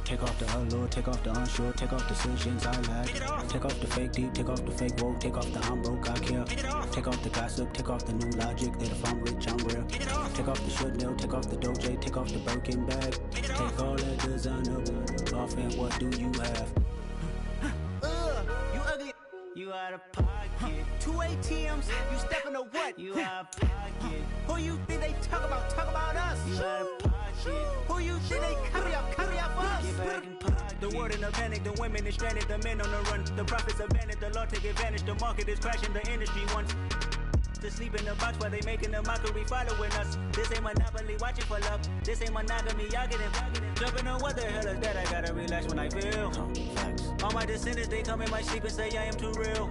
Take off the allure, take off the unsure, take off decisions I lack. Take off the fake deep, take off the fake woke, take off the I'm broke, I care. Take off the gossip, take off the new logic that if I'm rich, I'm real. Take off the should know, take off the Doje, take off the Birkin bag. Take all that designer off and what do you have? You ugly. You out of pocket. 2 ATMs, you stepping to what? You out of pocket. Who you think they talk about? Talk about us. You out of pocket. Who you think they copy up for us? Get back in pocket. The world in a panic, the women is stranded, the men on the run. The profits abandoned, the law take advantage. The market is crashing, the industry wants to sleep in the box while they making a mockery following us. This ain't Monopoly, watching for love. This ain't monogamy, y'all getting jumping on what the hell is that? I gotta relax when I feel. All my descendants, they come in my sleep and say I am too real.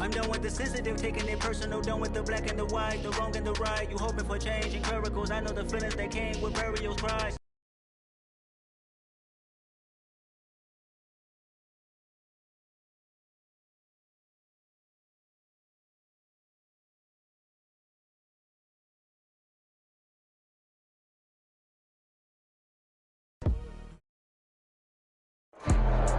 I'm done with the sensitive, taking it personal. Done with the black and the white, the wrong and the right. You hoping for change and miracles. I know the feelings that came with burial cries.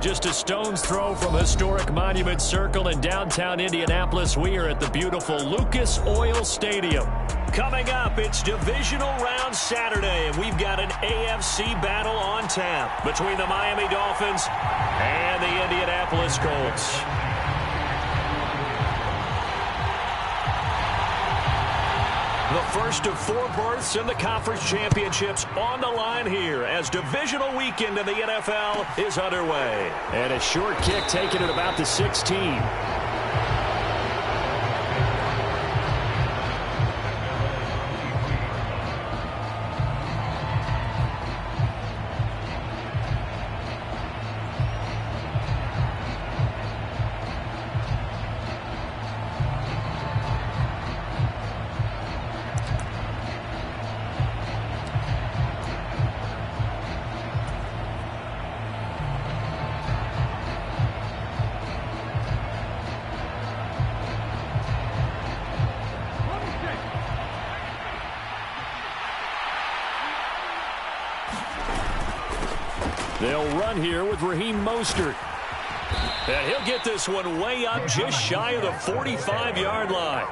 Just a stone's throw from historic Monument Circle in downtown Indianapolis. We are at the beautiful Lucas Oil Stadium. Coming up, it's Divisional Round Saturday, and we've got an AFC battle on tap between the Miami Dolphins and the Indianapolis Colts. The first of 4 berths in the conference championships on the line here as divisional weekend in the NFL is underway. And a short kick taken at about the 16. They'll run here with Raheem Mostert. And he'll get this one way up just shy of the 45-yard line.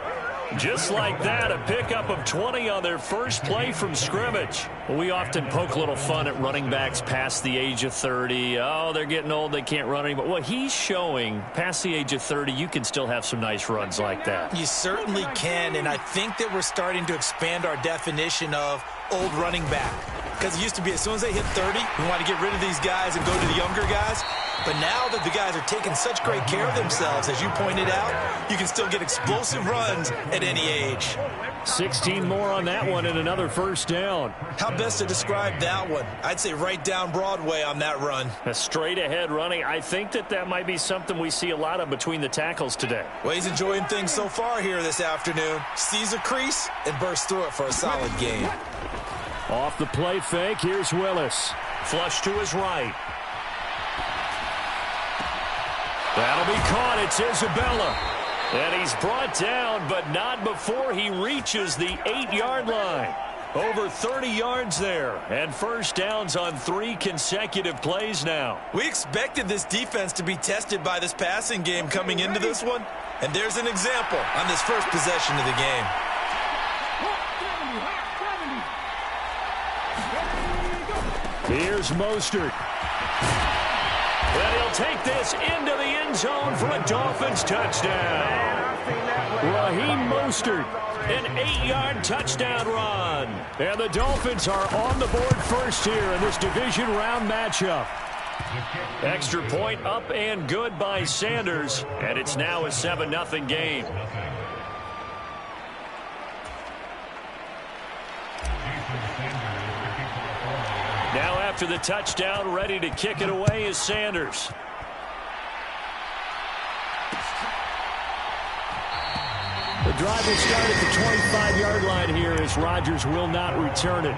Just like that, a pickup of 20 on their first play from scrimmage. Well, we often poke a little fun at running backs past the age of 30. Oh, they're getting old, they can't run anymore. Well, he's showing past the age of 30, you can still have some nice runs like that. You certainly can, and I think that we're starting to expand our definition of old running back. Because it used to be as soon as they hit 30, we want to get rid of these guys and go to the younger guys. But now that the guys are taking such great care of themselves, as you pointed out, you can still get explosive runs at any age. 16 more on that one and another first down. How best to describe that one? I'd say right down Broadway on that run. A straight ahead running. I think that might be something we see a lot of between the tackles today. Well, he's enjoying things so far here this afternoon. Sees a crease and bursts through it for a solid gain. Off the play fake, here's Willis. Flush to his right. That'll be caught. It's Isabella. And he's brought down, but not before he reaches the 8-yard line. Over 30 yards there. And first downs on 3 consecutive plays now. We expected this defense to be tested by this passing game coming into this one. And there's an example on this first possession of the game. Here's Mostert. And he'll take this into the end zone for a Dolphins touchdown. Raheem Mostert, an 8-yard touchdown run. And the Dolphins are on the board first here in this division round matchup. Extra point up and good by Sanders. And it's now a 7-0 game. Now after the touchdown, ready to kick it away is Sanders. The drive will start at the 25-yard line here as Rodgers will not return it.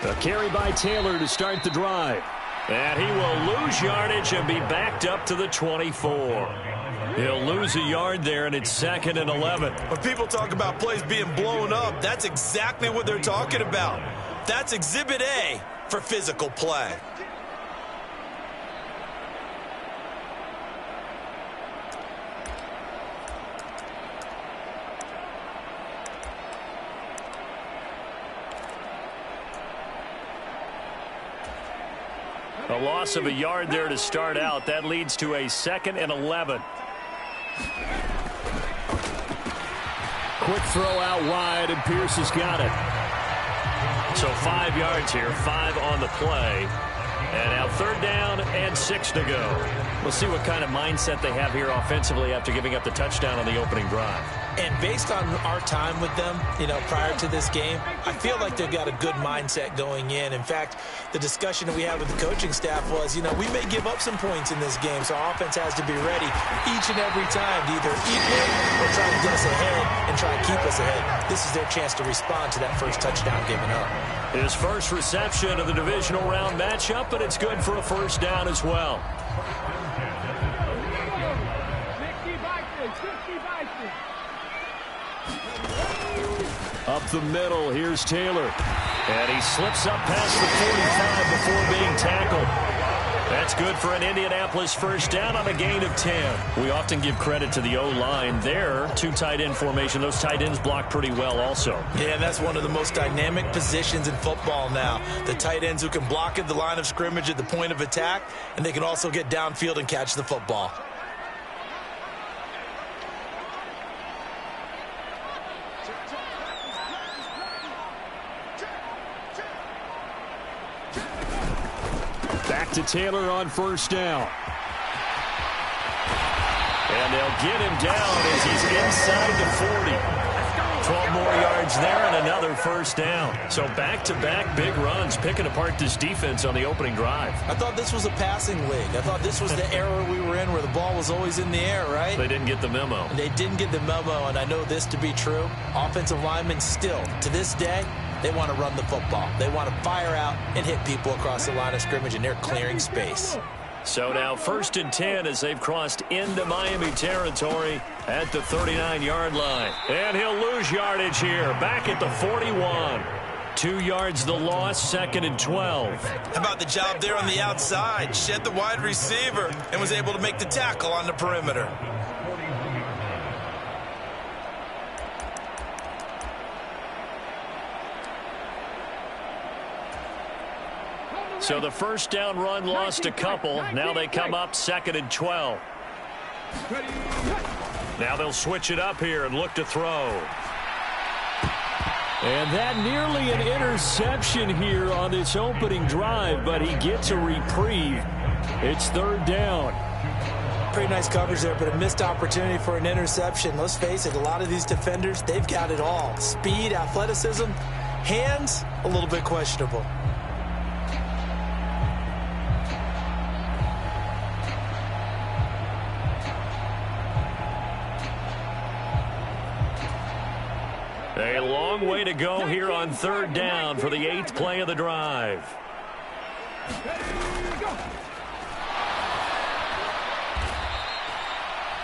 A carry by Taylor to start the drive. And he will lose yardage and be backed up to the 24. He'll lose a yard there, and it's 2nd and 11. When people talk about plays being blown up, that's exactly what they're talking about. That's Exhibit A for physical play. A loss of a yard there to start out. That leads to a 2nd and 11. Quick throw out wide, and Pierce has got it. So 5 yards here, 5 on the play. And now 3rd down and 6 to go. We'll see what kind of mindset they have here offensively after giving up the touchdown on the opening drive. And based on our time with them, prior to this game, I feel like they've got a good mindset going in. In fact, the discussion that we had with the coaching staff was, we may give up some points in this game, so our offense has to be ready each and every time to either equal or try to get us ahead and try to keep us ahead. This is their chance to respond to that first touchdown given up. His first reception of the divisional round matchup, but it's good for a first down as well. Up the middle, here's Taylor. And he slips up past the 45 before being tackled. That's good for an Indianapolis first down on a gain of 10. We often give credit to the O-line there. 2 tight end formation. Those tight ends block pretty well also. Yeah, and that's one of the most dynamic positions in football now. The tight ends who can block at the line of scrimmage at the point of attack, and they can also get downfield and catch the football. Back to Taylor on first down. And they'll get him down as he's inside the 40. 12 more yards there and another first down. So back-to-back big runs, picking apart this defense on the opening drive. I thought this was a passing league. I thought this was the era we were in where the ball was always in the air, right? They didn't get the memo. They didn't get the memo, and I know this to be true. Offensive linemen still, to this day, they want to run the football. They want to fire out and hit people across the line of scrimmage, and they're clearing space. So now 1st and 10 as they've crossed into Miami territory at the 39-yard line. And he'll lose yardage here, back at the 41. 2 yards the loss, 2nd and 12. How about the job there on the outside? Shed the wide receiver and was able to make the tackle on the perimeter. So the first down run lost a couple. Now they come up 2nd and 12. Now they'll switch it up here and look to throw. And that nearly an interception here on this opening drive, but he gets a reprieve. It's 3rd down. Pretty nice coverage there, but a missed opportunity for an interception. Let's face it, a lot of these defenders, they've got it all. Speed, athleticism, hands, a little bit questionable. A long way to go here on 3rd down for the 8th play of the drive.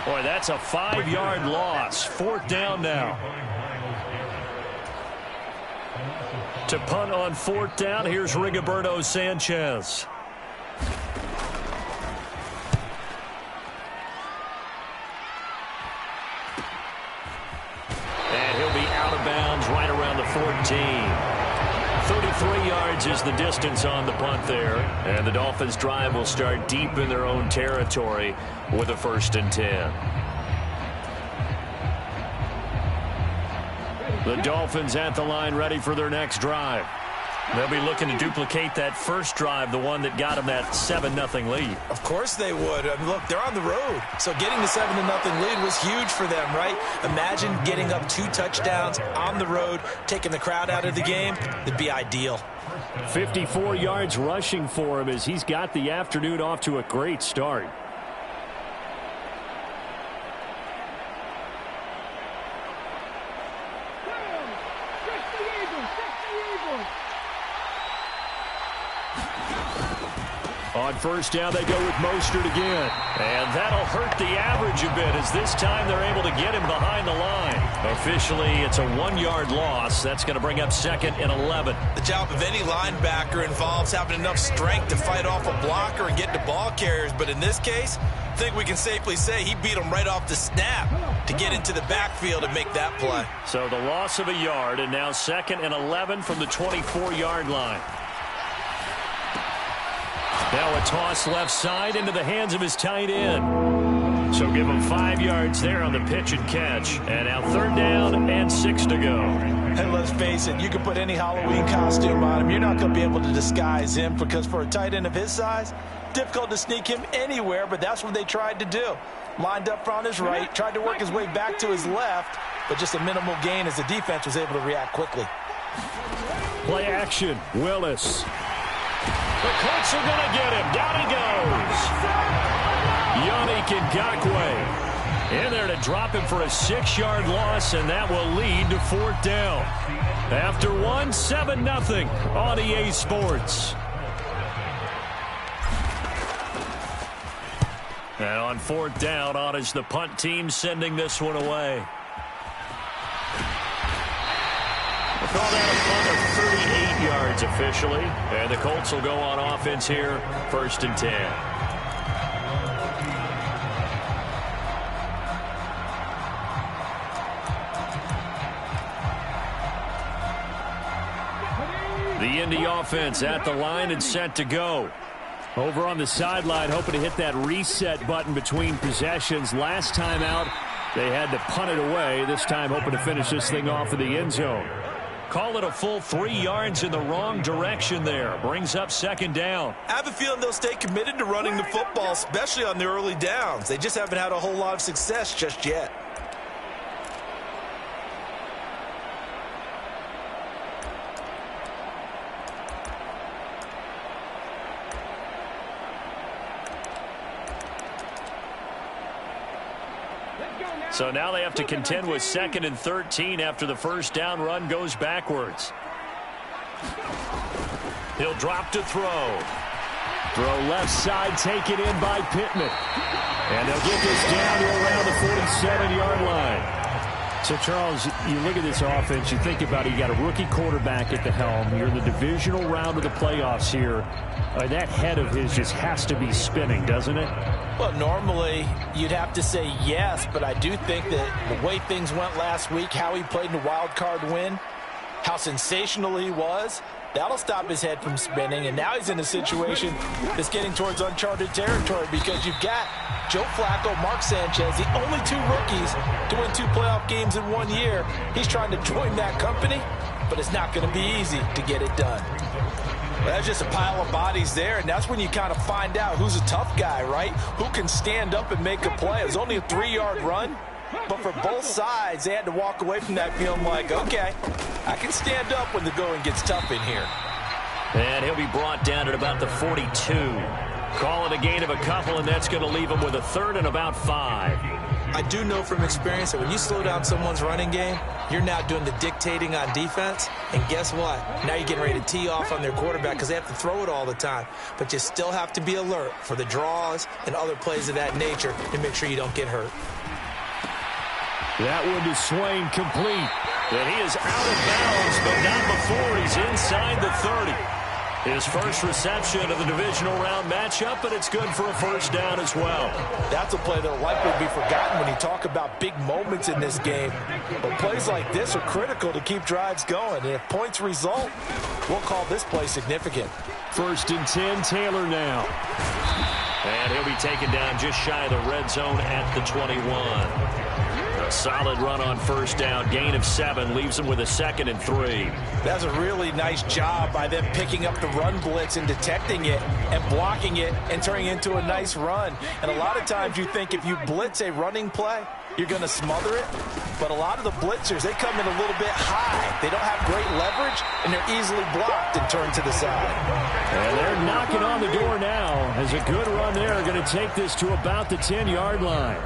Boy, that's a 5-yard loss. 4th down now. To punt on 4th down, here's Rigoberto Sanchez. Right around the 14. 33 yards is the distance on the punt there. And the Dolphins' drive will start deep in their own territory with a 1st and 10. The Dolphins at the line ready for their next drive. They'll be looking to duplicate that first drive, the one that got them that 7-0 lead. Of course they would. I mean, look, they're on the road. So getting the 7-0 lead was huge for them, right? Imagine getting up 2 touchdowns on the road, taking the crowd out of the game. It'd be ideal. 54 yards rushing for him as he's got the afternoon off to a great start. On first down, they go with Mostert again. And that'll hurt the average a bit as this time they're able to get him behind the line. Officially, it's a 1-yard loss. That's going to bring up 2nd and 11. The job of any linebacker involves having enough strength to fight off a blocker and get to ball carriers. But in this case, I think we can safely say he beat him right off the snap to get into the backfield and make that play. So the loss of a yard, and now 2nd and 11 from the 24-yard line. Now a toss left side into the hands of his tight end. So give him 5 yards there on the pitch and catch. And now 3rd down and 6 to go. And let's face it, you can put any Halloween costume on him. You're not going to be able to disguise him because for a tight end of his size, difficult to sneak him anywhere, but that's what they tried to do. Lined up on his right, tried to work his way back to his left, but just a minimal gain as the defense was able to react quickly. Play action, Willis. The Colts are going to get him. Down he goes. Yannick Ngakoue in there to drop him for a 6-yard loss, and that will lead to 4th down. After 7-0 on EA Sports. And on 4th down, on is the punt team sending this one away. We'll call that a punt of 38 yards officially. And the Colts will go on offense here, 1st and 10. The Indy offense at the line and set to go. Over on the sideline, hoping to hit that reset button between possessions. Last time out, they had to punt it away. This time, hoping to finish this thing off in the end zone. Call it a full 3 yards in the wrong direction there. Brings up 2nd down. I have a feeling they'll stay committed to running the football, especially on the early downs. They just haven't had a whole lot of success just yet. So now they have to contend with 2nd and 13 after the first down run goes backwards. He'll drop to throw. Throw left side, taken in by Pittman. And they'll get this down to around the 47-yard line. So, Charles, you look at this offense, you think about it, you got a rookie quarterback at the helm. You're in the divisional round of the playoffs here. That head of his just has to be spinning, doesn't it? Well, normally you'd have to say yes, but I do think that the way things went last week, how he played in the wild card win, how sensational he was, that'll stop his head from spinning. And now he's in a situation that's getting towards uncharted territory because you've got Joe Flacco, Mark Sanchez, the only 2 rookies to win 2 playoff games in 1 year. He's trying to join that company, but it's not going to be easy to get it done. Well, that's just a pile of bodies there, and that's when you kind of find out who's a tough guy, right? Who can stand up and make a play. It was only a 3-yard run, but for both sides, they had to walk away from that feeling like, okay, I can stand up when the going gets tough in here. And he'll be brought down at about the 42. Call it a gain of a couple, and that's going to leave him with a 3rd and about 5. I do know from experience that when you slow down someone's running game, you're now doing the dictating on defense. And guess what? Now you're getting ready to tee off on their quarterback because they have to throw it all the time. But you still have to be alert for the draws and other plays of that nature to make sure you don't get hurt. That one to Swain complete. And he is out of bounds, but not before he's inside the 30. His first reception of the divisional round matchup, but it's good for a 1st down as well. That's a play that will likely be forgotten when you talk about big moments in this game. But plays like this are critical to keep drives going. And if points result, we'll call this play significant. 1st and 10, Taylor now. And he'll be taken down just shy of the red zone at the 21. A solid run on 1st down. Gain of 7 leaves him with a 2nd and 3. That's a really nice job by them picking up the run blitz and detecting it and blocking it and turning it into a nice run. And a lot of times you think if you blitz a running play, you're going to smother it. But a lot of the blitzers, they come in a little bit high. They don't have great leverage, and they're easily blocked and turned to the side. And they're knocking on the door now as a good run there. Going to take this to about the 10-yard line.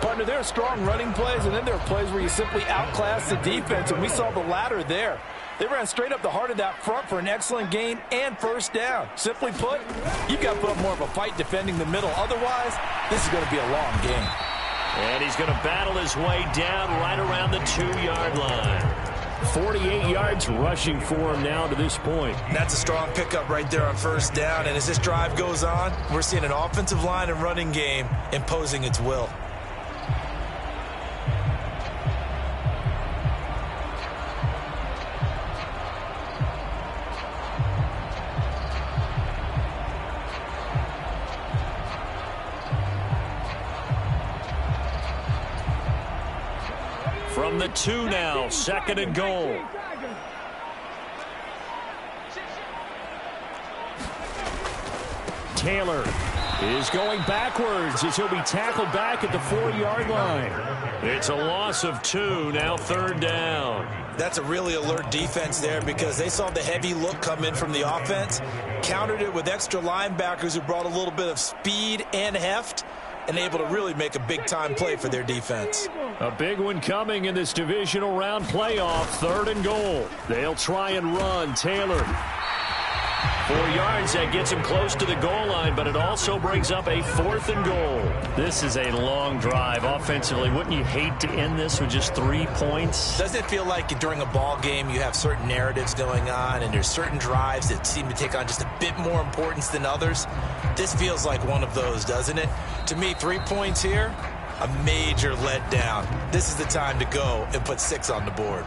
Partner, there are strong running plays, and then there are plays where you simply outclass the defense, and we saw the latter there. They ran straight up the heart of that front for an excellent gain and first down. Simply put, you've got to put up more of a fight defending the middle. Otherwise, this is going to be a long game. And he's going to battle his way down right around the 2-yard line. 48 yards rushing for him now to this point. That's a strong pickup right there on first down. And as this drive goes on, we're seeing an offensive line and running game imposing its will. From the 2 now, 2nd and goal. Taylor is going backwards as he'll be tackled back at the 4-yard line. It's a loss of 2, now 3rd down. That's a really alert defense there because they saw the heavy look come in from the offense, countered it with extra linebackers who brought a little bit of speed and heft, and able to really make a big-time play for their defense. A big one coming in this divisional round playoff, 3rd and goal. They'll try and run. Taylor. 4 yards, that gets him close to the goal line, but it also brings up a 4th and goal. This is a long drive offensively. Wouldn't you hate to end this with just 3 points? Doesn't it feel like during a ball game you have certain narratives going on and there's certain drives that seem to take on just a bit more importance than others? This feels like one of those, doesn't it? To me, 3 points here, a major letdown. This is the time to go and put 6 on the board.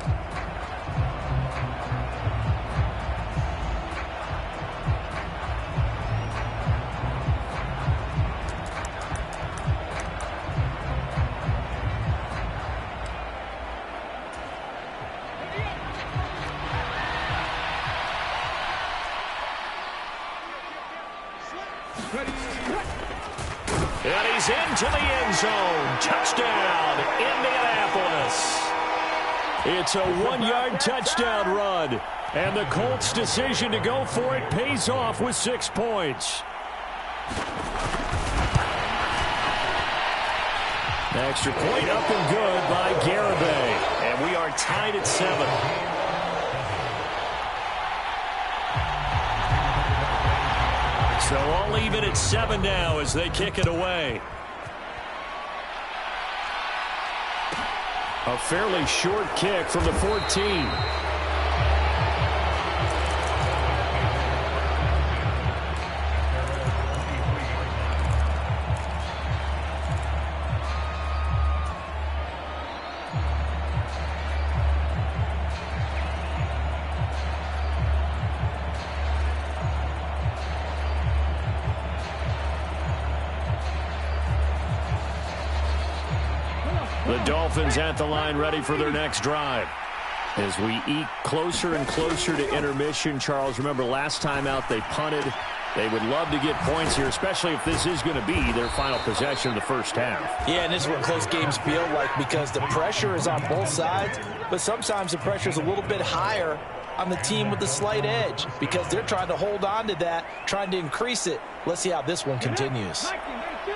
And he's into the end zone. Touchdown, Indianapolis. It's a 1-yard touchdown run. And the Colts' decision to go for it pays off with 6 points. Extra point up and good by Garibay. And we are tied at 7. So all even at 7 now as they kick it away. A fairly short kick from the 14. The Dolphins at the line ready for their next drive. As we eke closer and closer to intermission, Charles, remember last time out they punted. They would love to get points here, especially if this is going to be their final possession of the first half. Yeah, and this is what close games feel like because the pressure is on both sides, but sometimes the pressure is a little bit higher on the team with the slight edge because they're trying to hold on to that, trying to increase it. Let's see how this one continues.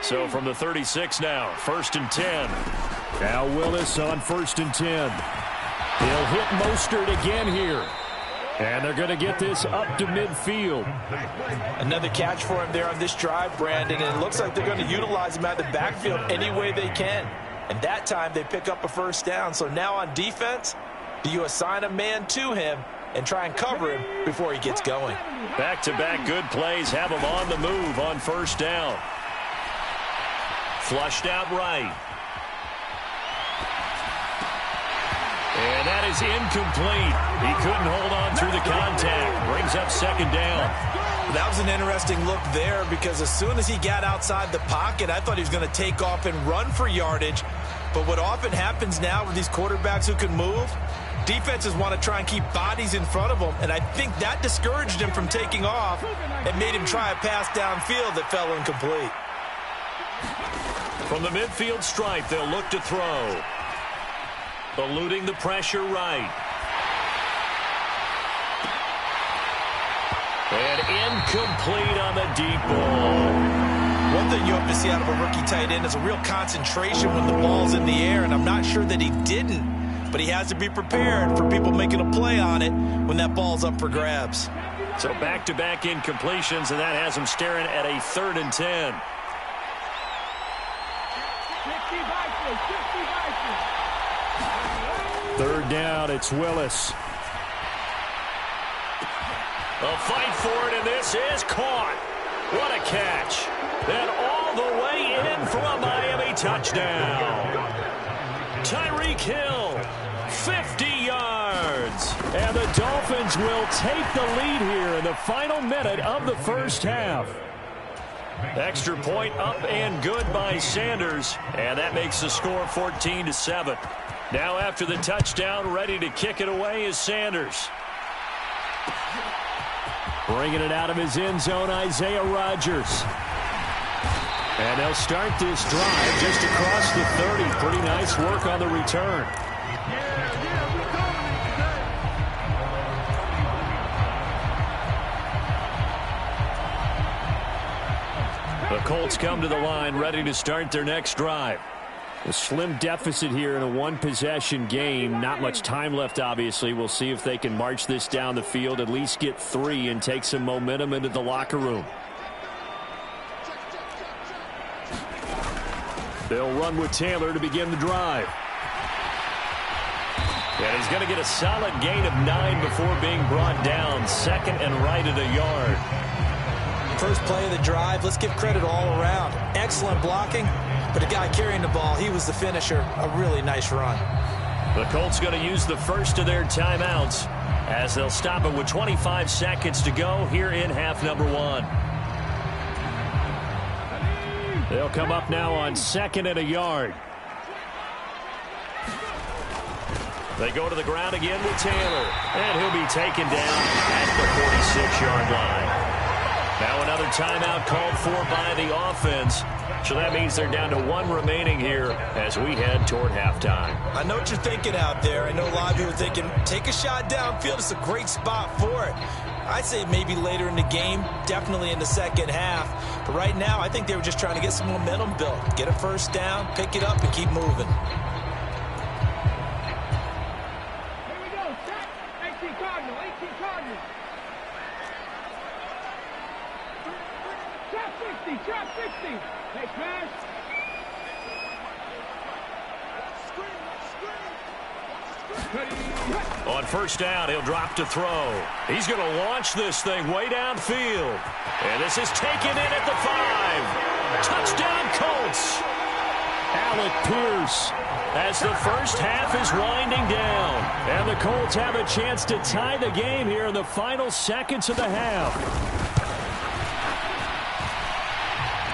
So from the 36 now, 1st and 10. Now Willis on 1st and 10. He'll hit Mostert again here. And they're going to get this up to midfield. Another catch for him there on this drive, Brandon. And it looks like they're going to utilize him out of the backfield any way they can. And that time they pick up a first down. So now on defense, do you assign a man to him and try and cover him before he gets going? Back-to-back good plays have him on the move on first down. Flushed out right. And that is incomplete. He couldn't hold on through the contact. Brings up 2nd down. That was an interesting look there because as soon as he got outside the pocket, I thought he was going to take off and run for yardage. But what often happens now with these quarterbacks who can move, defenses want to try and keep bodies in front of them. And I think that discouraged him from taking off and made him try a pass downfield that fell incomplete. From the midfield stripe, they'll look to throw. Eluding the pressure right. And incomplete on the deep ball. One thing you hope to see out of a rookie tight end is a real concentration when the ball's in the air, and I'm not sure that he didn't. But but he has to be prepared for people making a play on it when that ball's up for grabs. So back-to-back incompletions, and that has him staring at a 3rd and 10. Third down, it's Willis. A fight for it, and this is caught. What a catch. And all the way in for a Miami touchdown. Tyreek Hill, 50 yards. And the Dolphins will take the lead here in the final minute of the first half. Extra point up and good by Sanders, and that makes the score 14-7. Now after the touchdown, ready to kick it away is Sanders. Bringing it out of his end zone, Isaiah Rodgers. And they'll start this drive just across the 30. Pretty nice work on the return. The Colts come to the line, ready to start their next drive. A slim deficit here in a one-possession game. Not much time left, obviously. We'll see if they can march this down the field, at least get 3, and take some momentum into the locker room. They'll run with Taylor to begin the drive. And he's going to get a solid gain of 9 before being brought down. 2nd and right at a yard. First play of the drive, let's give credit all around. Excellent blocking, but the guy carrying the ball, he was the finisher. A really nice run. The Colts going to use the first of their timeouts as they'll stop it with 25 seconds to go here in half number 1. They'll come up now on 2nd and a yard. They go to the ground again with Taylor, and he'll be taken down at the 46-yard line. Now another timeout called for by the offense. So that means they're down to 1 remaining here as we head toward halftime. I know what you're thinking out there. I know a lot of you are thinking, take a shot downfield. It's a great spot for it. I'd say maybe later in the game, definitely in the second half. But right now, I think they were just trying to get some momentum built. Get a first down, pick it up, and keep moving. Here we go. Set. 18 Cardinal. 18 Cardinal. Trap 60. Hey, pass. On first down, he'll drop to throw. He's going to launch this thing way downfield. And this is taken in at the 5. Touchdown, Colts. Alec Pierce as the first half is winding down. And the Colts have a chance to tie the game here in the final seconds of the half.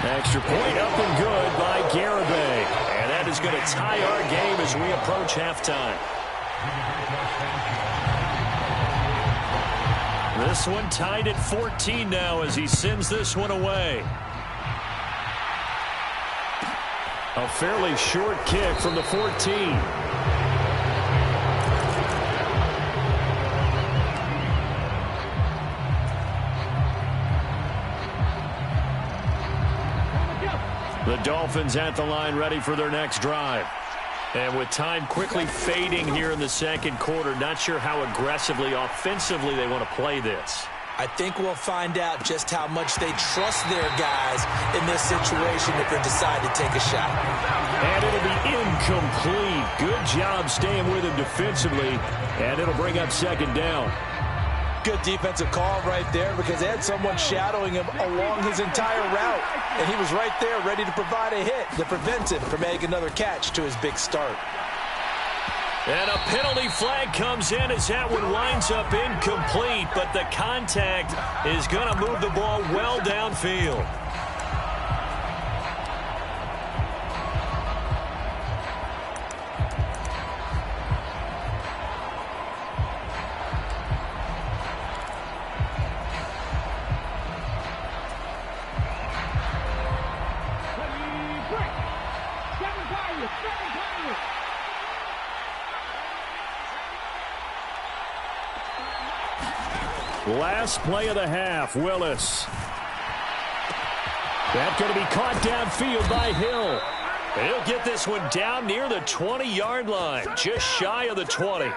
Extra point up and good by Garibay. And that is going to tie our game as we approach halftime. This one tied at 14 now as he sends this one away. A fairly short kick from the 14. The Dolphins at the line ready for their next drive. And with time quickly fading here in the second quarter, not sure how aggressively, offensively they want to play this. I think we'll find out just how much they trust their guys in this situation if they decide to take a shot. And it'll be incomplete. Good job staying with him defensively. And it'll bring up 2nd down. Good defensive call right there because they had someone shadowing him along his entire route. And he was right there ready to provide a hit to prevent him from making another catch to his big start. And a penalty flag comes in as that one winds up incomplete. But the contact is going to move the ball well downfield. Last play of the half, Willis. That's going to be caught downfield by Hill. And he'll get this one down near the 20-yard line, just shy of the 20.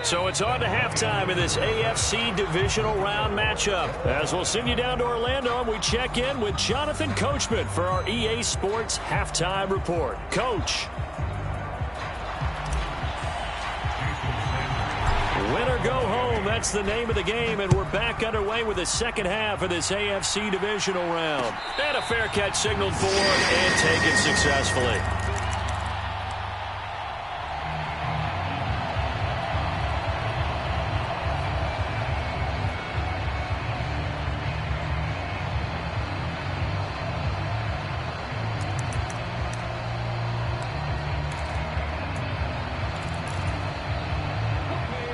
So it's on to halftime in this AFC divisional round matchup. As we'll send you down to Orlando, and we check in with Jonathan Coachman for our EA Sports Halftime Report. Coach. Win or go home, that's the name of the game, and we're back underway with the second half of this AFC divisional round. And a fair catch signaled for and taken successfully.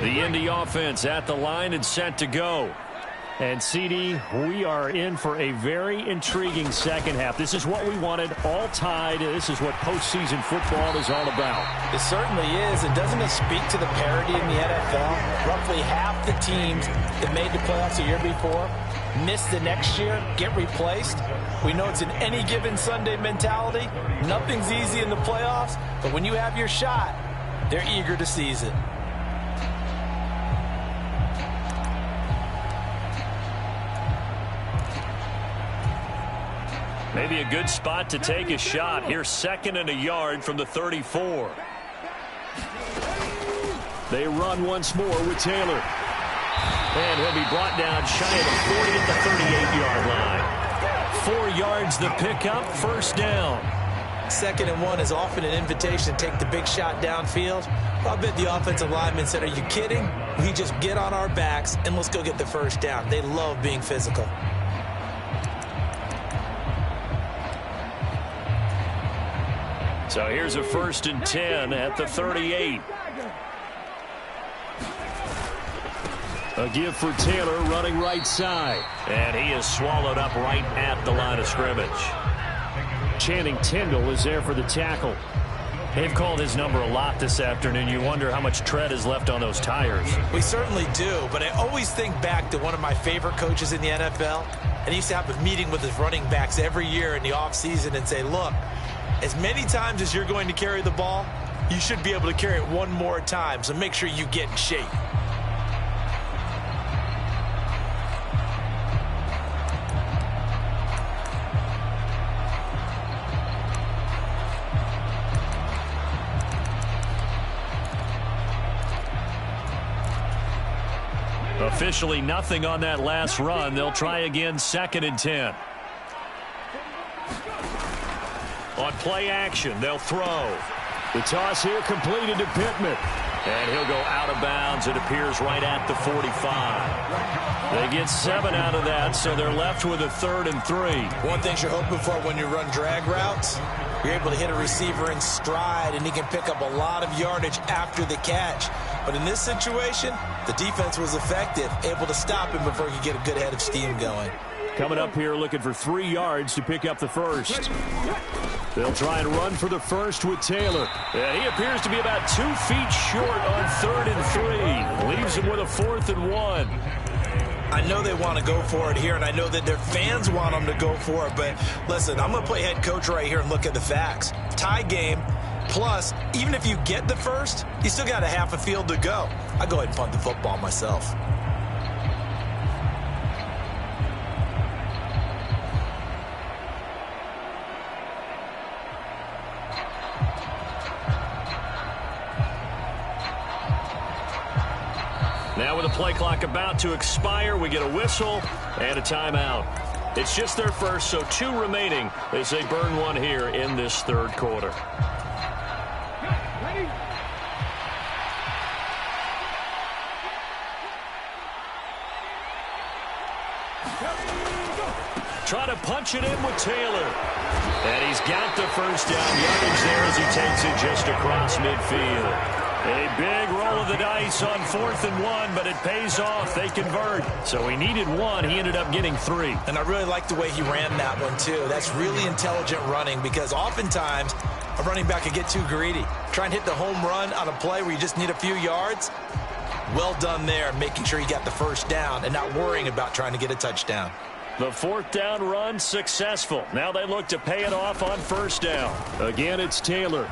The Indy offense at the line and set to go. And, CD, we are in for a very intriguing second half. This is what we wanted, all tied. This is what postseason football is all about. It certainly is. And doesn't it speak to the parity in the NFL? Roughly half the teams that made the playoffs the year before miss the next year, get replaced. We know it's an any given Sunday mentality. Nothing's easy in the playoffs, but when you have your shot, they're eager to seize it. Maybe a good spot to take a shot. Here's 2nd and a yard from the 34. They run once more with Taylor. And he'll be brought down shy of the 40 at the 38-yard line. 4 yards the pickup, first down. 2nd and 1 is often an invitation to take the big shot downfield. I bet the offensive lineman said, are you kidding? We just get on our backs and let's go get the first down. They love being physical. So here's a 1st and 10 at the 38. A give for Taylor running right side. And he is swallowed up right at the line of scrimmage. Channing Tindall is there for the tackle. They've called his number a lot this afternoon. You wonder how much tread is left on those tires. We certainly do, but I always think back to one of my favorite coaches in the NFL. And he used to have a meeting with his running backs every year in the offseason and say, look, as many times as you're going to carry the ball, you should be able to carry it one more time, so make sure you get in shape. Officially nothing on that last run. They'll try again, 2nd and 10. On play action, they'll throw. The toss here completed to Pittman. And he'll go out of bounds. It appears right at the 45. They get 7 out of that, so they're left with a 3rd and 3. One thing you're hoping for when you run drag routes, you're able to hit a receiver in stride, and he can pick up a lot of yardage after the catch. But in this situation, the defense was effective, able to stop him before he could get a good head of steam going. Coming up here looking for 3 yards to pick up the first. They'll try and run for the first with Taylor. And he appears to be about 2 feet short on 3rd and 3. Leaves him with a 4th and 1. I know they want to go for it here, and I know that their fans want them to go for it. But listen, I'm going to play head coach right here and look at the facts. Tie game. Plus, even if you get the first, you still got a half a field to go. I'll go ahead and punt the football myself. Now with the play clock about to expire, we get a whistle and a timeout. It's just their first, so 2 remaining as they burn 1 here in this 3rd quarter. Try to punch it in with Taylor. And he's got the first down yardage there as he takes it just across midfield. A big roll of the dice on 4th and 1, but it pays off. They convert. So he needed 1. He ended up getting 3. And I really like the way he ran that one, too. That's really intelligent running because oftentimes a running back can get too greedy. Try and hit the home run on a play where you just need a few yards. Well done there, making sure you got the first down and not worrying about trying to get a touchdown. The fourth down run successful. Now they look to pay it off on first down. Again, it's Taylor.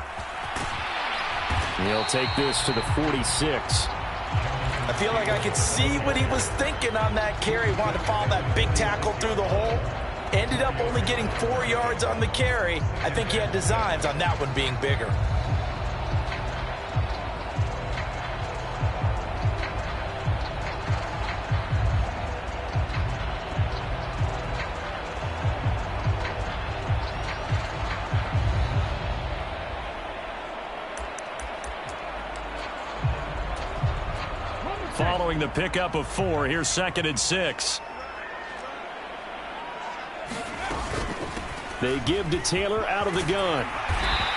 He'll take this to the 46. I feel like I could see what he was thinking on that carry. Wanted to follow that big tackle through the hole. Ended up only getting 4 yards on the carry. I think he had designs on that one being bigger. Following the pickup of 4, here's 2nd and 6. They give to Taylor out of the gun.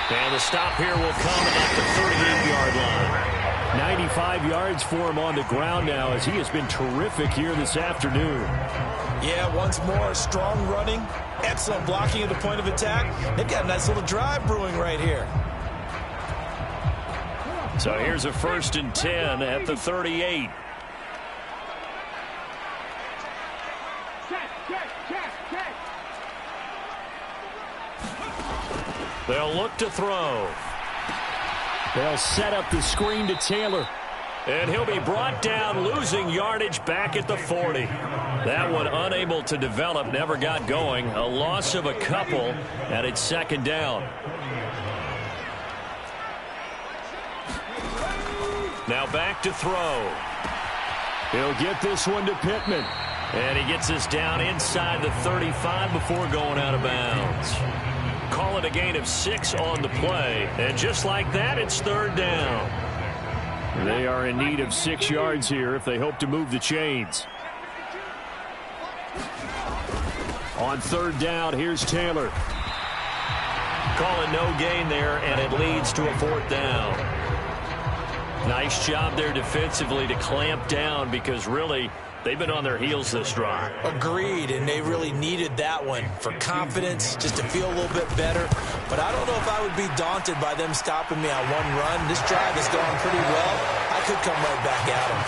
And the stop here will come at the 38-yard line. 95 yards for him on the ground now, as he has been terrific here this afternoon. Yeah, once more, strong running, excellent blocking at the point of attack. They've got a nice little drive brewing right here. So here's a 1st and 10 at the 38. They'll look to throw. They'll set up the screen to Taylor. And he'll be brought down, losing yardage back at the 40. That one unable to develop, never got going. A loss of a couple, and it's 2nd down. Now back to throw. He'll get this one to Pittman. And he gets this down inside the 35 before going out of bounds. Call it a gain of 6 on the play. And just like that, it's 3rd down. They are in need of 6 yards here if they hope to move the chains. On 3rd down, here's Taylor. Calling no gain there, and it leads to a 4th down. Nice job there defensively to clamp down, because really they've been on their heels this drive. Agreed, and they really needed that one for confidence, just to feel a little bit better. But I don't know if I would be daunted by them stopping me on one run. This drive has gone pretty well. I could come right back at them.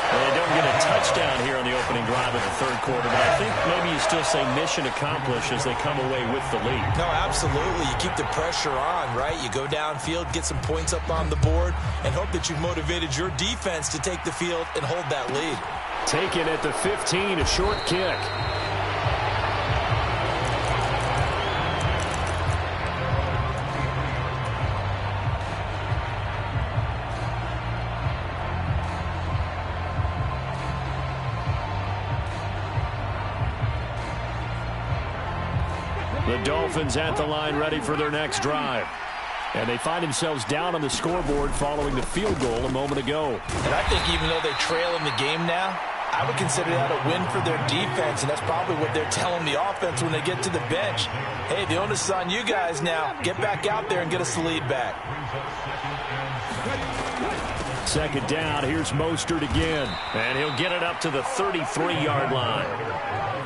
Well, they don't get a touchdown here on the opening drive of the 3rd quarter, but I think maybe you still say mission accomplished as they come away with the lead. No, absolutely. You keep the pressure on, right? You go downfield, get some points up on the board, and hope that you've motivated your defense to take the field and hold that lead. Taken at the 15, a short kick. The Dolphins at the line, ready for their next drive. And they find themselves down on the scoreboard following the field goal a moment ago. And I think even though they're trailing the game now, I would consider that a win for their defense, and that's probably what they're telling the offense when they get to the bench. Hey, the onus is on you guys now. Get back out there and get us the lead back. 2nd down, here's Mostert again. And he'll get it up to the 33-yard line.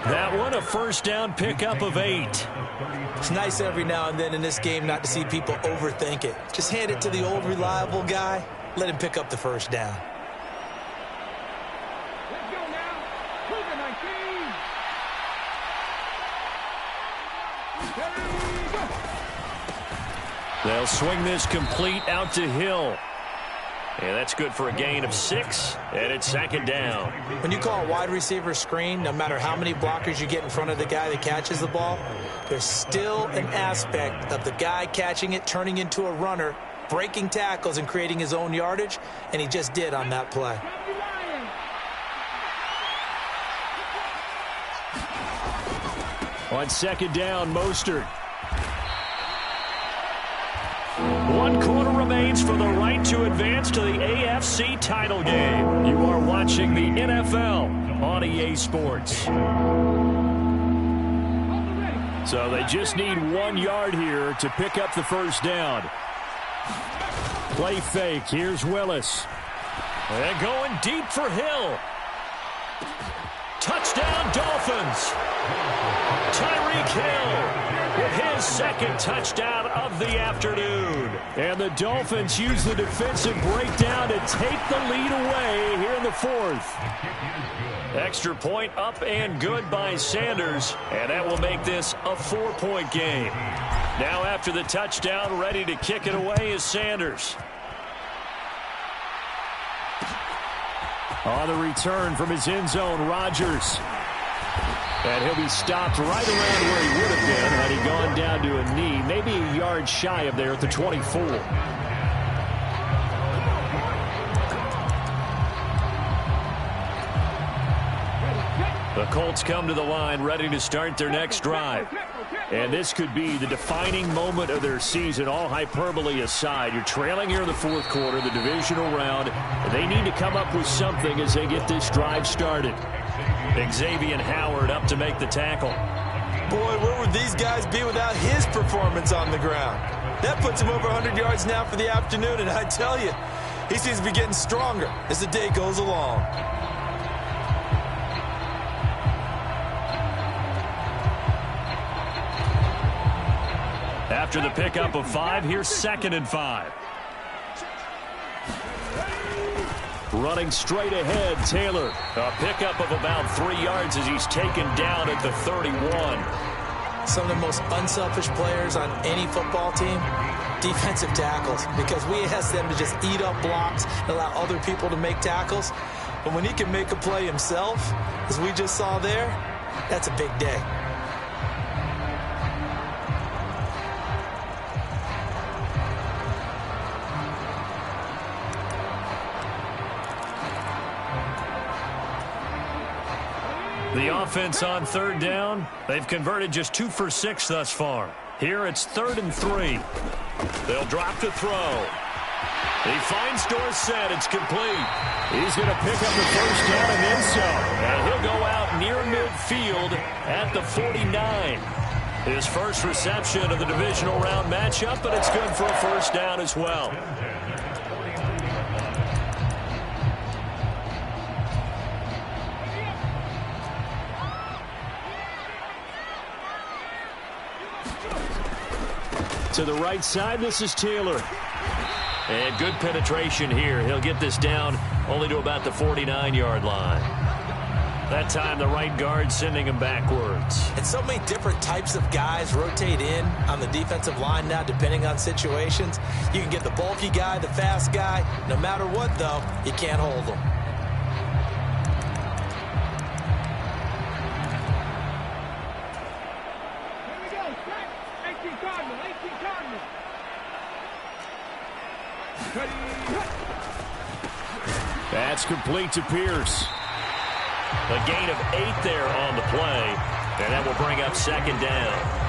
That one, a 1st down pickup of 8. It's nice every now and then in this game not to see people overthink it. Just hand it to the old reliable guy. Let him pick up the 1st down. Let's go now. Cougar 19. They'll swing this complete out to Hill. And that's good for a gain of 6, and it's 2nd down. When you call a wide receiver screen, no matter how many blockers you get in front of the guy that catches the ball, there's still an aspect of the guy catching it, turning into a runner, breaking tackles and creating his own yardage, and he just did on that play. On 2nd down, Mostert. 1 quarter remains for the right to advance to the AFC title game. You are watching the NFL on EA Sports. So they just need 1 yard here to pick up the 1st down. Play fake. Here's Willis. And going deep for Hill. Touchdown, Dolphins. Tyreek Hill with his 2nd touchdown of the afternoon. And the Dolphins use the defensive breakdown to take the lead away here in the 4th. Extra point up and good by Sanders, and that will make this a 4-point game. Now after the touchdown, ready to kick it away is Sanders. On the return from his end zone, Rodgers. And he'll be stopped right around where he would have been had he gone down to a knee, maybe a yard shy of there at the 24. The Colts come to the line ready to start their next drive. And this could be the defining moment of their season, all hyperbole aside. You're trailing here in the fourth quarter, the divisional round, and they need to come up with something as they get this drive started. Xavier Howard up to make the tackle. Boy, where would these guys be without his performance on the ground? That puts him over 100 yards now for the afternoon, and I tell you, he seems to be getting stronger as the day goes along. After the pickup of 5, here's 2nd and 5. Running straight ahead, Taylor. A pickup of about 3 yards as he's taken down at the 31. Some of the most unselfish players on any football team, defensive tackles, because we ask them to just eat up blocks and allow other people to make tackles. But when he can make a play himself, as we just saw there, that's a big day. The offense on 3rd down. They've converted just 2 for 6 thus far. Here it's 3rd and 3. They'll drop to throw. He finds Dorsett. It's complete. He's going to pick up the first down and then some. And he'll go out near midfield at the 49. His first reception of the divisional round matchup, but it's good for a first down as well. To the right side, this is Taylor. And good penetration here. He'll get this down only to about the 49-yard line. That time, the right guard sending him backwards. And so many different types of guys rotate in on the defensive line now, depending on situations. You can get the bulky guy, the fast guy. No matter what, though, you can't hold them. That's complete to Pierce. A gain of 8 there on the play, and that will bring up 2nd down.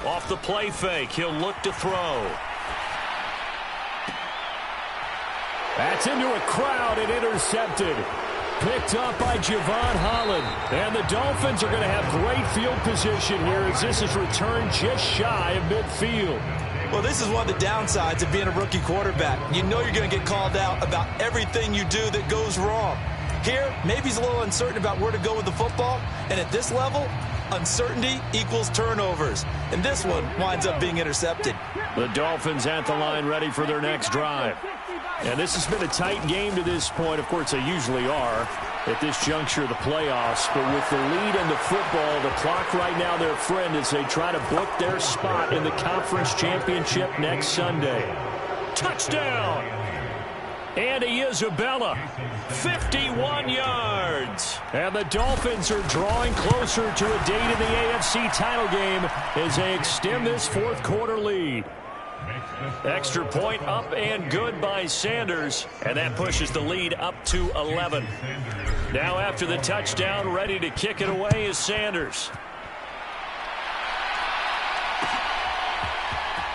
Off the play fake, he'll look to throw. That's into a crowd and intercepted. Picked up by Javon Holland. And the Dolphins are going to have great field position here as this is returned just shy of midfield. Well, this is one of the downsides of being a rookie quarterback. You know you're going to get called out about everything you do that goes wrong. Here, maybe he's a little uncertain about where to go with the football. And at this level, uncertainty equals turnovers. And this one winds up being intercepted. The Dolphins at the line ready for their next drive. And this has been a tight game to this point. Of course, they usually are at this juncture of the playoffs. But with the lead in the football, the clock right now their friend as they try to book their spot in the conference championship next Sunday. Touchdown! Andy Isabella, 51 yards. And the Dolphins are drawing closer to a date in the AFC title game as they extend this fourth quarter lead. Extra point up and good by Sanders, and that pushes the lead up to 11. Now after the touchdown, ready to kick it away is Sanders.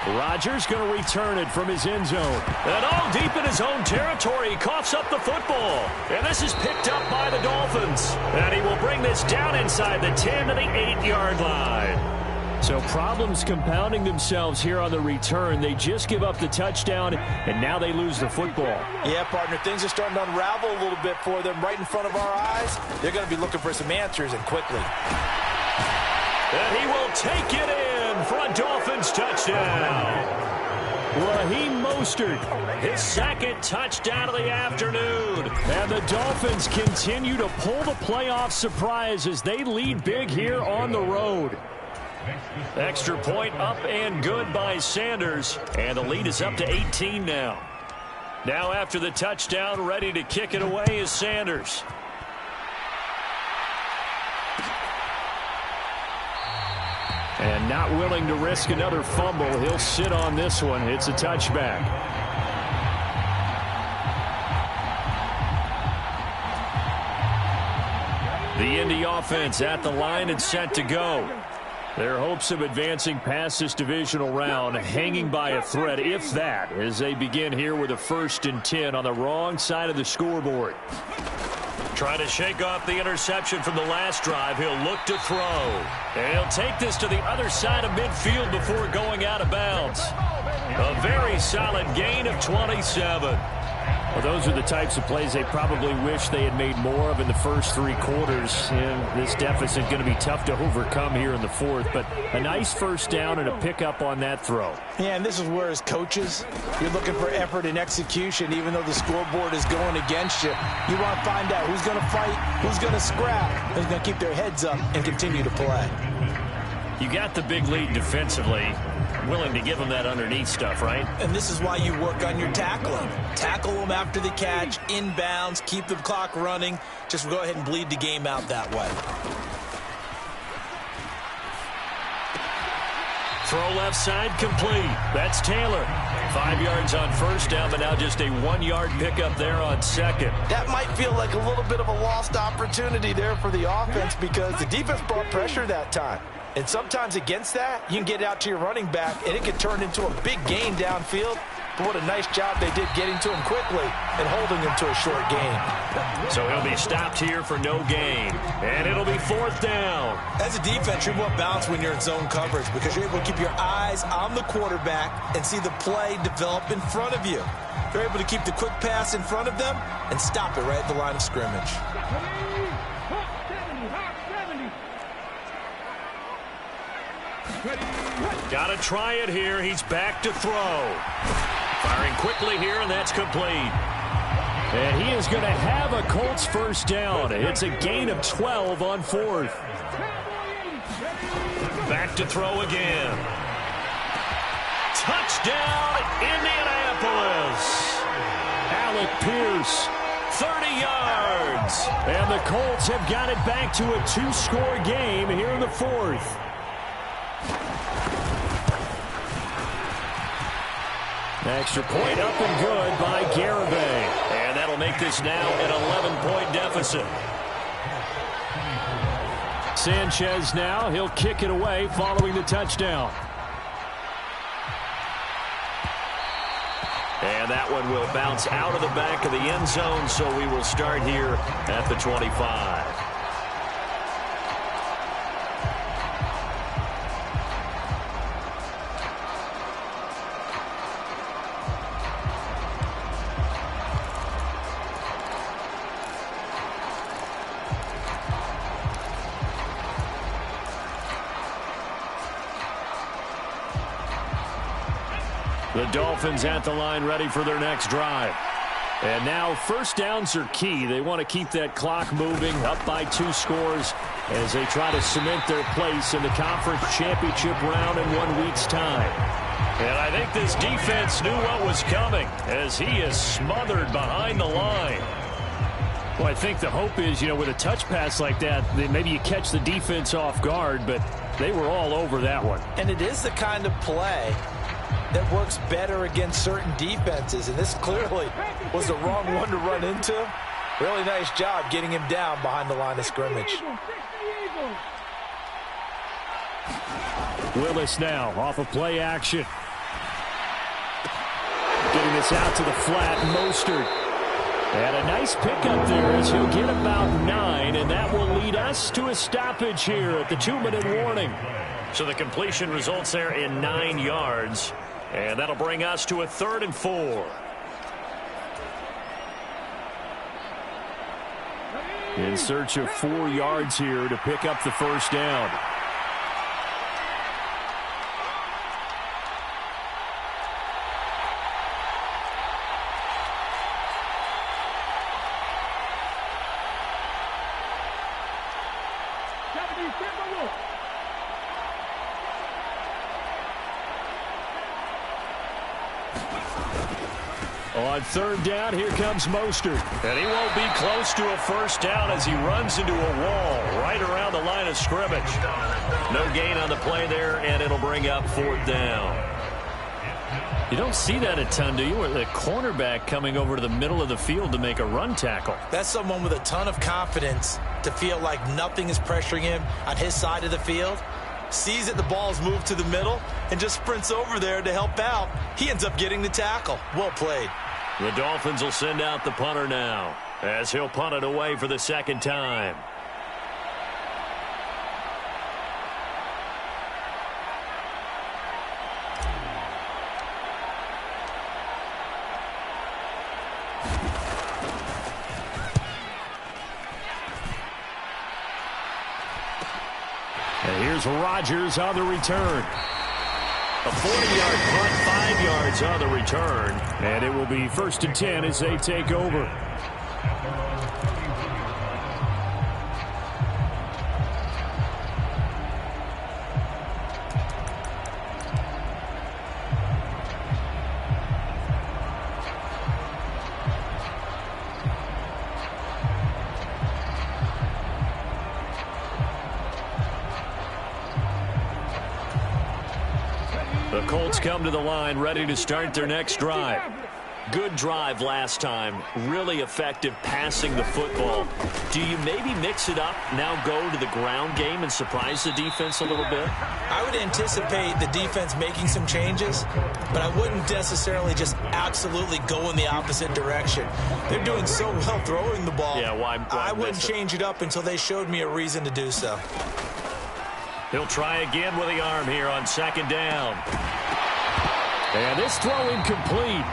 Rodgers going to return it from his end zone. And all deep in his own territory, he coughs up the football. And this is picked up by the Dolphins. And he will bring this down inside the 10 to the 8-yard line. So problems compounding themselves here on the return. They just give up the touchdown, and now they lose the football. Yeah, partner, things are starting to unravel a little bit for them right in front of our eyes. They're going to be looking for some answers, and quickly. And he will take it in for a Dolphins touchdown. Raheem Mostert, his second touchdown of the afternoon. And the Dolphins continue to pull the playoff surprise as they lead big here on the road. Extra point up and good by Sanders. And the lead is up to 18 now. Now after the touchdown, ready to kick it away is Sanders. And not willing to risk another fumble. He'll sit on this one. It's a touchback. The Indy offense at the line and set to go. Their hopes of advancing past this divisional round hanging by a thread, if that, as they begin here with a 1st and 10 on the wrong side of the scoreboard. Trying to shake off the interception from the last drive. He'll look to throw. And he'll take this to the other side of midfield before going out of bounds. A very solid gain of 27. Well, those are the types of plays they probably wish they had made more of in the first 3 quarters. And this deficit going to be tough to overcome here in the 4th. But a nice first down and a pickup on that throw. Yeah, and this is where, as coaches, you're looking for effort and execution, even though the scoreboard is going against you. You want to find out who's going to fight, who's going to scrap, who's going to keep their heads up and continue to play. You got the big lead defensively. Willing to give them that underneath stuff, right? And this is why you work on your tackling. Tackle them after the catch, inbounds, keep the clock running. Just go ahead and bleed the game out that way. Throw left side complete. That's Taylor. 5 yards on first down, but now just a 1-yard pickup there on second. That might feel like a little bit of a lost opportunity there for the offense because the defense brought pressure that time. And sometimes against that, you can get out to your running back, and it can turn into a big gain downfield. But what a nice job they did getting to him quickly and holding him to a short gain. So he'll be stopped here for no gain. And it'll be 4th down. As a defense, you're more balanced when you're in zone coverage because you're able to keep your eyes on the quarterback and see the play develop in front of you. You're able to keep the quick pass in front of them and stop it right at the line of scrimmage. Got to try it here. He's back to throw. Firing quickly here, and that's complete. And he is going to have a Colts first down. It's a gain of 12 on 4th. Back to throw again. Touchdown, Indianapolis. Alec Pierce, 30 yards. And the Colts have got it back to a 2-score game here in the 4th. Extra point up and good by Garibay. And that'll make this now an 11-point deficit. Sanchez now, he'll kick it away following the touchdown. And that one will bounce out of the back of the end zone, so we will start here at the 25. The Dolphins at the line ready for their next drive. And now first downs are key. They want to keep that clock moving up by 2 scores as they try to cement their place in the conference championship round in 1 week's time. And I think this defense knew what was coming as he is smothered behind the line. Well, I think the hope is, with a touch pass like that, maybe you catch the defense off guard, but they were all over that one. And it is the kind of play that works better against certain defenses, and this clearly was the wrong one to run into. Really nice job getting him down behind the line of scrimmage. Willis now off of play action. this out to the flat. Mostert. And a nice pickup there as he'll get about 9, and that will lead us to a stoppage here at the 2-minute warning. So the completion results there in 9 yards, and that'll bring us to a 3rd and 4. In search of 4 yards here to pick up the first down. On 3rd down, here comes Mostert. And he won't be close to a first down as he runs into a wall right around the line of scrimmage. No gain on the play there, and it'll bring up 4th down. You don't see that a ton, do you? Where the cornerback coming over to the middle of the field to make a run tackle. That's someone with a ton of confidence to feel like nothing is pressuring him on his side of the field. Sees that the ball's moved to the middle and just sprints over there to help out. He ends up getting the tackle. Well played. The Dolphins will send out the punter now as he'll punt it away for the 2nd time. And here's Rodgers on the return. A 40-yard punt, 5 yards on the return. And it will be 1st and 10 as they take over. The Colts come to the line ready to start their next drive. Good drive last time. Really effective passing the football. Do you maybe mix it up, now go to the ground game and surprise the defense a little bit? I would anticipate the defense making some changes, but I wouldn't necessarily just absolutely go in the opposite direction. They're doing so well throwing the ball. Yeah, why I wouldn't change it up until they showed me a reason to do so. He'll try again with the arm here on 2nd down. And this throw incomplete.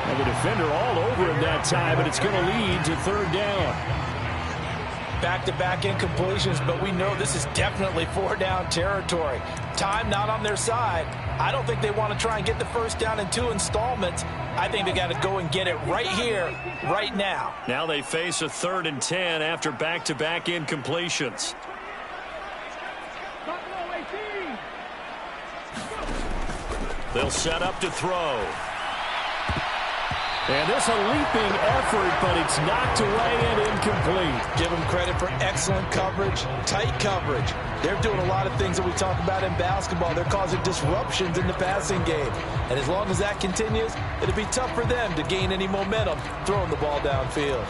And the defender all over him that time, but it's going to lead to 3rd down. Back-to-back incompletions, but we know this is definitely 4-down territory. Time not on their side. I don't think they want to try and get the first down in 2 installments. I think they got to go and get it right here, right now. Now they face a 3rd and 10 after back-to-back incompletions. They'll set up to throw. And this a leaping effort, but it's knocked away and incomplete. Give them credit for excellent coverage, tight coverage. They're doing a lot of things that we talk about in basketball. They're causing disruptions in the passing game. And as long as that continues, it'll be tough for them to gain any momentum throwing the ball downfield.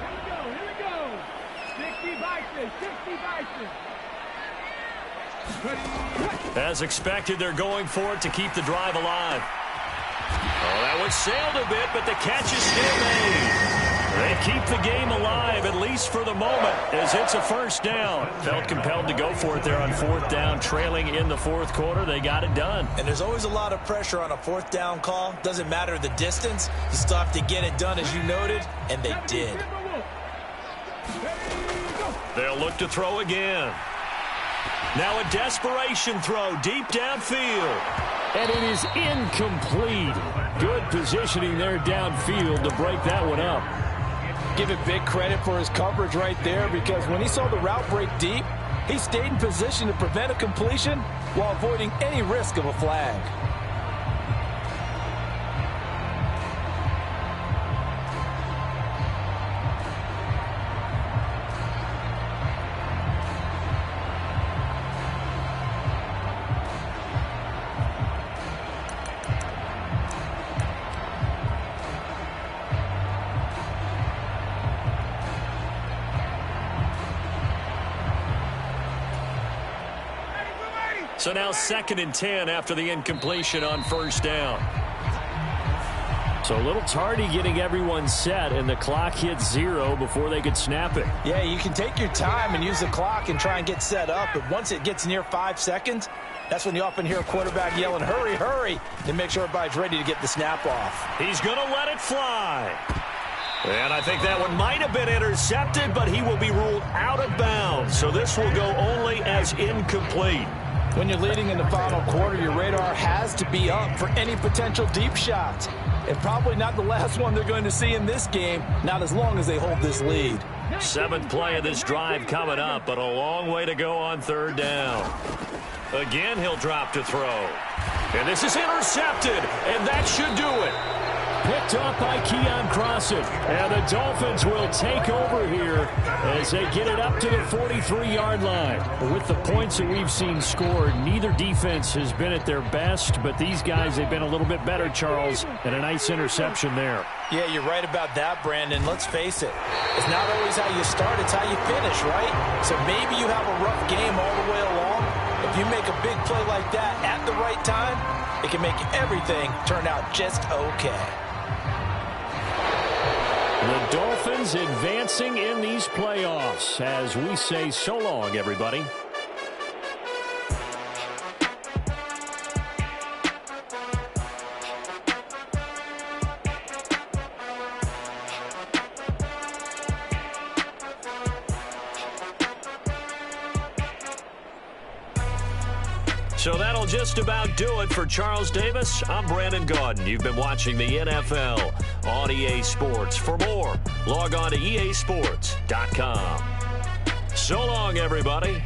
Here we go. 60 Bison, 60 Bison. As expected, they're going for it to keep the drive alive. Oh, that one sailed a bit, but the catch is still made. They keep the game alive, at least for the moment, as it's a first down. Felt compelled to go for it there on 4th down, trailing in the 4th quarter. They got it done. And there's always a lot of pressure on a 4th down call. Doesn't matter the distance. You still have to get it done, as you noted, and they did. They'll look to throw again. Now a desperation throw deep downfield. And it is incomplete. Good positioning there downfield to break that one up. Give it big credit for his coverage right there, because when he saw the route break deep, he stayed in position to prevent a completion while avoiding any risk of a flag. So now 2nd and 10 after the incompletion on 1st down. So a little tardy getting everyone set, and the clock hits 0 before they could snap it. Yeah, you can take your time and use the clock and try and get set up, but once it gets near 5 seconds, that's when you often hear a quarterback yelling, hurry, hurry, to make sure everybody's ready to get the snap off. He's going to let it fly. And I think that one might have been intercepted, but he will be ruled out of bounds. So this will go only as incomplete. When you're leading in the final quarter, your radar has to be up for any potential deep shots. And probably not the last one they're going to see in this game, not as long as they hold this lead. 7th play of this drive coming up, but a long way to go on 3rd down. Again, he'll drop to throw. And this is intercepted, and that should do it. Picked up by Keon Crossen. And the Dolphins will take over here as they get it up to the 43-yard line. With the points that we've seen scored, neither defense has been at their best, but these guys have been a little bit better, Charles, and a nice interception there. Yeah, you're right about that, Brandon. Let's face it. It's not always how you start, it's how you finish, right? So maybe you have a rough game all the way along. If you make a big play like that at the right time, it can make everything turn out just okay. The Dolphins advancing in these playoffs as we say so long, everybody. So that'll just about do it for Charles Davis. I'm Brandon Gaudin. You've been watching the NFL on EA Sports. For more, log on to easports.com. So long, everybody.